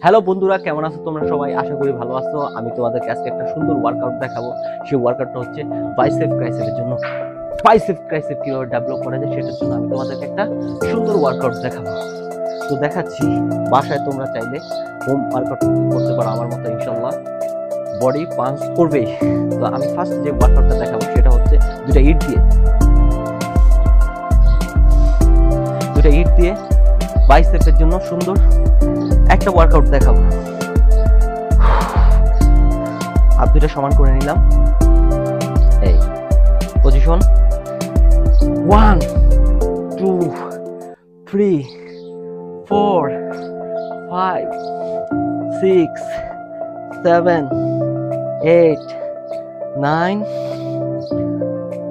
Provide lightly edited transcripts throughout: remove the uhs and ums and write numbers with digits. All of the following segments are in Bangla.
হ্যালো বন্ধুরা, কেমন আছো তোমরা সবাই? আশা করি ভালো আছো। আমি তোমাদেরকে আজকে একটা সুন্দর ওয়ার্কআউট দেখাবো। সেই ওয়ার্কআউটটা হচ্ছে বাইসেপ ট্রাইসেপের জন্য। বাইসেপ ট্রাইসেপ কিভাবে ডেভেলপ করা যায় সেটার জন্য আমি তোমাদেরকে একটা সুন্দর ওয়ার্কআউট দেখাবো। তো দেখাচ্ছি, বাসায় তোমরা চাইলে হোম ওয়ার্কআউট করতে পারো আমার মতো, ইনশাল্লাহ বডি পাঞ্চ করবেই। তো আমি ফার্স্ট যে ওয়ার্কআউটটা দেখাবো সেটা হচ্ছে দুটা ইট দিয়ে বাইসেপের জন্য সুন্দর একটা ওয়ার্কআউট দেখাবো। হাত দুটো সমান করে নিলাম। এই পজিশন 1 2 3 4 5 6 7 8 9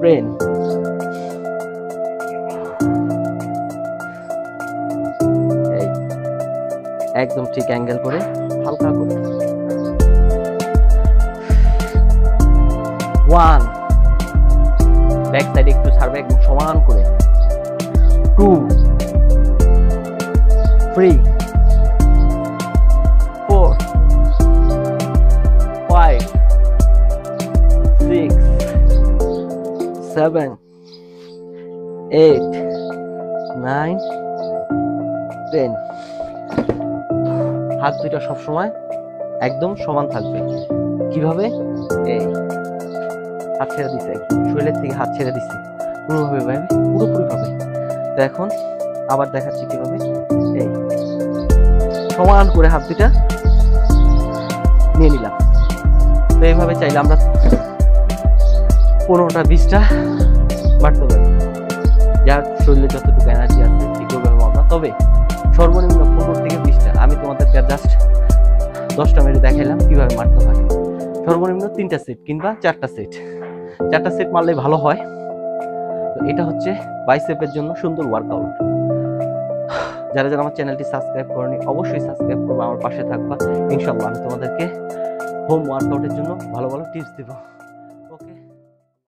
10। একদম ঠিক অ্যাঙ্গেল করে হালকা করে 1, ব্যাক সাইডে একটু ছাড়বে, একদম সমান করে 2 3 4 5 6 7 8 9 10। হাত দুইটা সবসময় একদম সমান থাকবে। কিভাবে? এই হাত ছেড়ে দিছে, শরীরের থেকে হাত ছেড়ে দিছে পুরোপুরি ভাবে। তো এখন আবার দেখাচ্ছি কিভাবে। এই সমান করে হাত দুইটা নিয়ে নিলাম। তো এইভাবে চাইলে আমরা 15টা 20টা মারতে পারি, যার শরীরে যতটুকু এনার্জি আছে ঠিক ওইভাবে মারবা। তবে সর্বনিম্ন 15 থেকে 20টা। আমি তোমাদেরকে জাস্ট 10টা মেরে দেখাইলাম কিভাবে মারতে হয়। সর্বনিম্ন 3টা সেট কিংবা 4টা সেট মারলে ভালো হয়। তো এটা হচ্ছে বাইসেপের জন্য সুন্দর ওয়ার্কআউট। যারা যারা আমার চ্যানেলটি সাবস্ক্রাইব করনি অবশ্যই সাবস্ক্রাইব করবে, আমার পাশে থাকবা। ইনশাআল্লাহ আমি তোমাদেরকে হোম ওয়ার্কআউটের জন্য ভালো ভালো টিপস দেবো।